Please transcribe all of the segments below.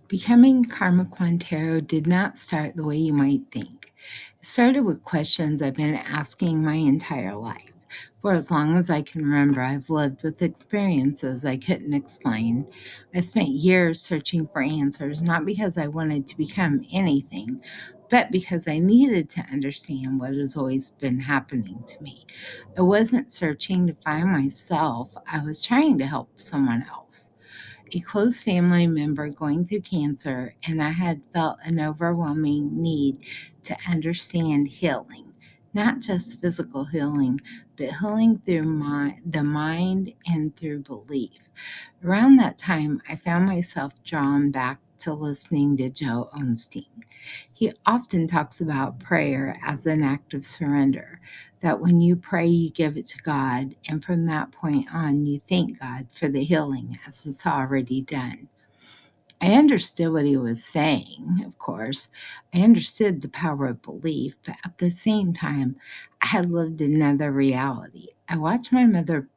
Becoming CarmaQuanTarot did not start the way you might think. It started with questions I've been asking my entire life. For as long as I can remember, I've lived with experiences I couldn't explain. I spent years searching for answers, not because I wanted to become anything, but because I needed to understand what has always been happening to me. I wasn't searching to find myself, I was trying to help someone else. A close family member going through cancer, and I had felt an overwhelming need to understand healing, not just physical healing, but healing through the mind and through belief. Around that time, I found myself drawn back to listening to Joe Osteen. He often talks about prayer as an act of surrender, that when you pray, you give it to God, and from that point on, you thank God for the healing as it's already done. I understood what he was saying, of course. I understood the power of belief, but at the same time, I had lived another reality. I watched my mother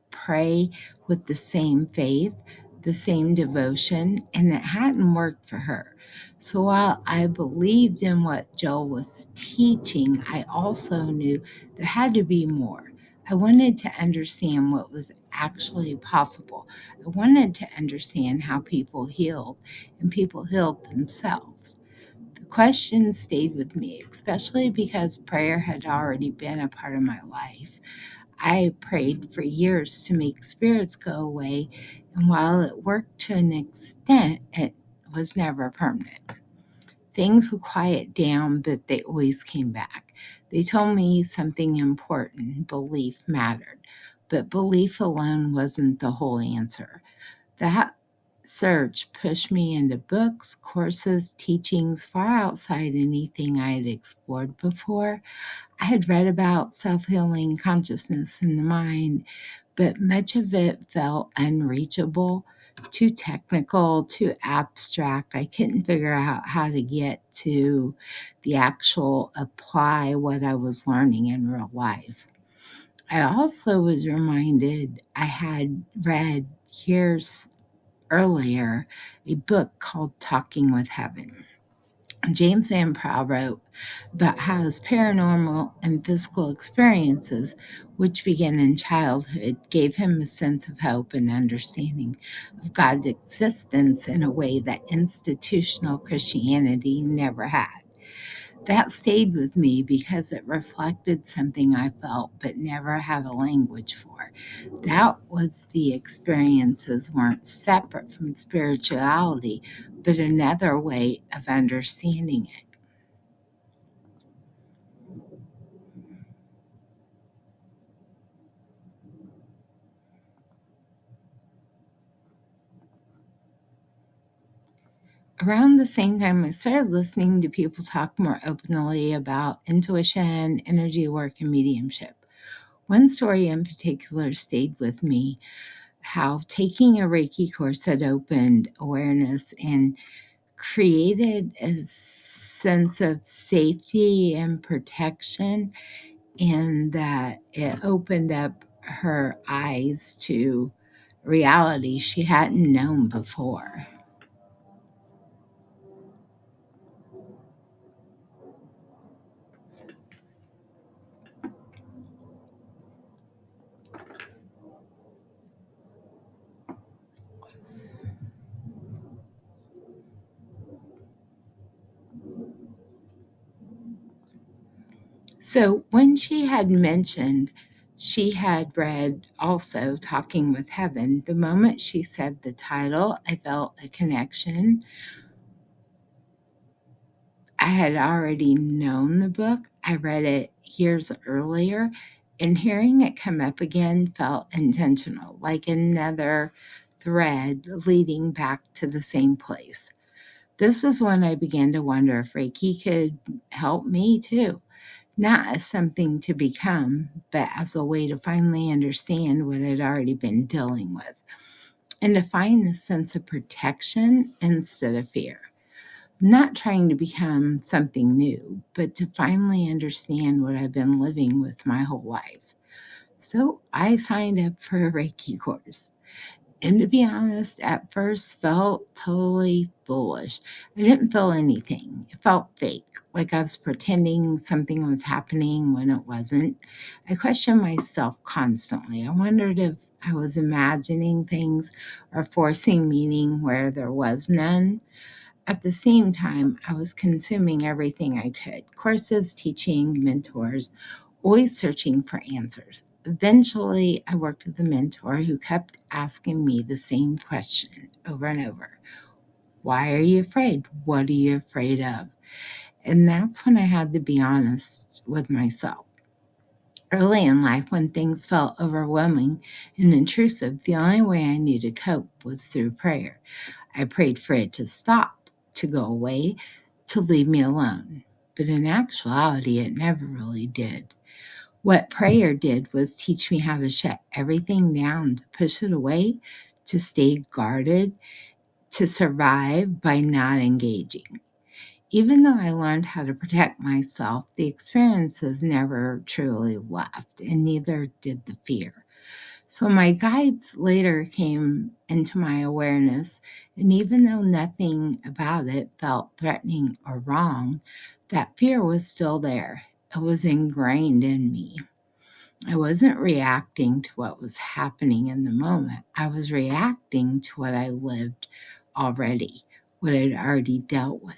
pray with the same faith, the same devotion, and it hadn't worked for her. So while I believed in what Joel was teaching, I also knew there had to be more. I wanted to understand what was actually possible. I wanted to understand how people healed, and people healed themselves. The question stayed with me, especially because prayer had already been a part of my life. I prayed for years to make spirits go away, and while it worked to an extent, it was never permanent. Things would quiet down, but they always came back. They told me something important: belief mattered. But belief alone wasn't the whole answer. That search pushed me into books, courses, teachings far outside anything I had explored before. I had read about self-healing, consciousness, and the mind, but much of it felt unreachable, too technical, too abstract. I couldn't figure out how to get to the actual apply what I was learning in real life. I also was reminded I had read years earlier a book called Talking with Heaven. James Van Prow wrote about how his paranormal and physical experiences, which began in childhood, gave him a sense of hope and understanding of God's existence in a way that institutional Christianity never had. That stayed with me because it reflected something I felt but never had a language for. That was the experiences weren't separate from spirituality, but another way of understanding it. Around the same time, I started listening to people talk more openly about intuition, energy work, and mediumship. One story in particular stayed with me: how taking a Reiki course had opened awareness and created a sense of safety and protection, and that it opened up her eyes to reality she hadn't known before. So when she had mentioned she had read also Talking with Heaven, the moment she said the title, I felt a connection. I had already known the book. I read it years earlier, and hearing it come up again felt intentional, like another thread leading back to the same place. This is when I began to wonder if Reiki could help me too, not as something to become, but as a way to finally understand what I'd already been dealing with, and to find a sense of protection instead of fear. Not trying to become something new, but to finally understand what I've been living with my whole life. So I signed up for a Reiki course. And to be honest, at first felt totally foolish. I didn't feel anything. It felt fake, like I was pretending something was happening when it wasn't. I questioned myself constantly. I wondered if I was imagining things or forcing meaning where there was none. At the same time, I was consuming everything I could: courses, teaching, mentors, always searching for answers. Eventually, I worked with a mentor who kept asking me the same question over and over: why are you afraid? What are you afraid of? And that's when I had to be honest with myself. Early in life, when things felt overwhelming and intrusive, the only way I knew to cope was through prayer. I prayed for it to stop, to go away, to leave me alone. But in actuality, it never really did. What prayer did was teach me how to shut everything down, to push it away, to stay guarded, to survive by not engaging. Even though I learned how to protect myself, the experiences never truly left, and neither did the fear. So my guides later came into my awareness, and even though nothing about it felt threatening or wrong, that fear was still there. It was ingrained in me. I wasn't reacting to what was happening in the moment. I was reacting to what I lived already, what I'd already dealt with.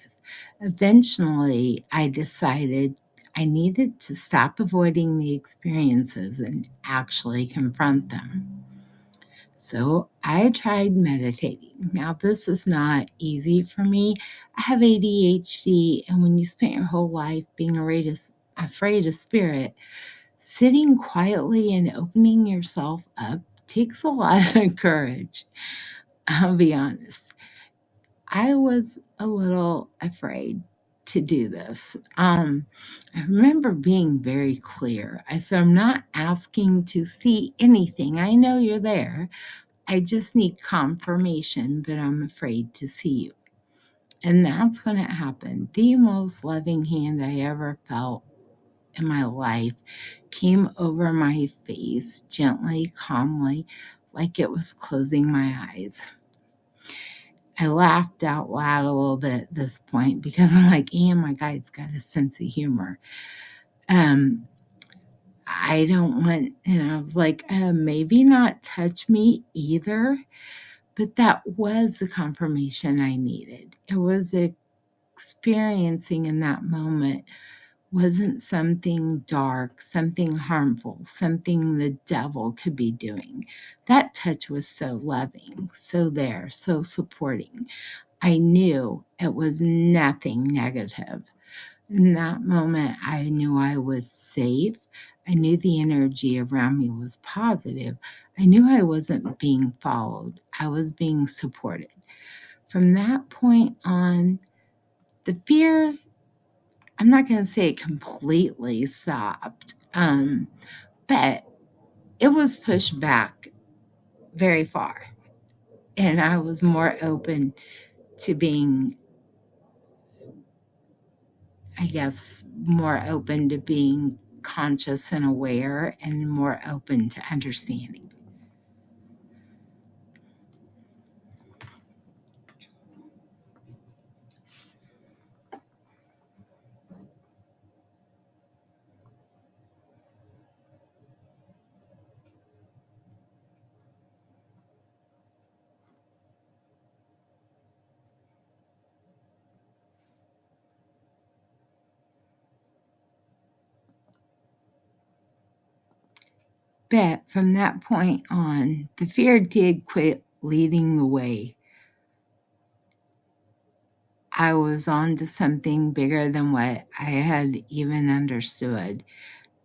Eventually, I decided I needed to stop avoiding the experiences and actually confront them. So I tried meditating. Now, this is not easy for me. I have ADHD, and when you spend your whole life being afraid of spirit, sitting quietly and opening yourself up takes a lot of courage. I'll be honest. I was a little afraid to do this. I remember being very clear. I said, I'm not asking to see anything. I know you're there. I just need confirmation, but I'm afraid to see you. And that's when it happened. The most loving hand I ever felt in my life came over my face gently, calmly, like it was closing my eyes. I laughed out loud a little bit at this point because I'm like, my guy's got a sense of humor. I don't want, and I was like, maybe not touch me either. But that was the confirmation I needed. It was experiencing in that moment wasn't something dark, something harmful, something the devil could be doing. That touch was so loving, so there, so supporting. I knew it was nothing negative. In that moment, I knew I was safe. I knew the energy around me was positive. I knew I wasn't being followed. I was being supported. From that point on, the fear, I'm not going to say it completely stopped, but it was pushed back very far. And I was more open to being, I guess, more open to being conscious and aware, and more open to understanding. But from that point on, the fear did quit leading the way. I was on to something bigger than what I had even understood,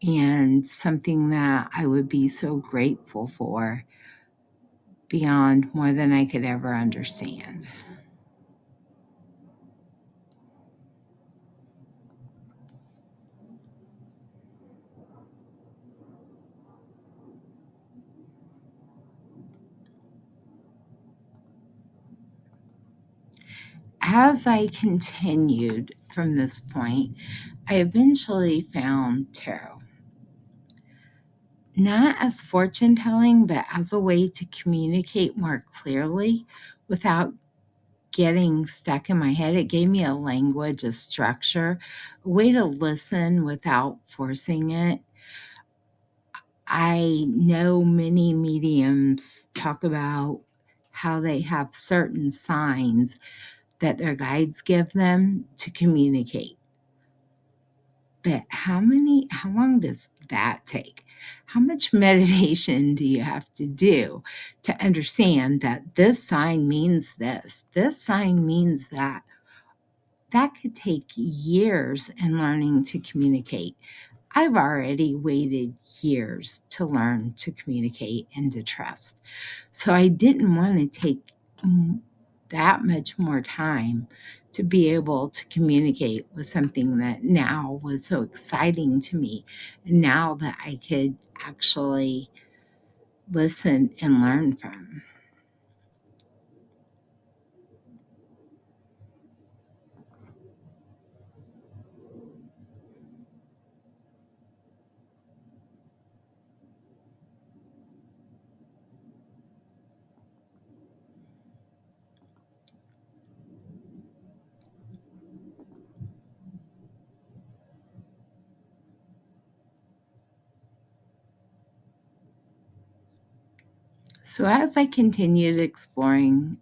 and something that I would be so grateful for beyond more than I could ever understand. As I continued from this point, I eventually found tarot. not as fortune telling, but as a way to communicate more clearly without getting stuck in my head. It gave me a language, a structure, a way to listen without forcing it. I know many mediums talk about how they have certain signs that their guides give them to communicate. But how long does that take? How much meditation do you have to do to understand that this sign means this sign means that? That could take years in learning to communicate. I've already waited years to learn to communicate and to trust. So I didn't want to take that much more time to be able to communicate with something that now was so exciting to me. And now that I could actually listen and learn from. So as I continued exploring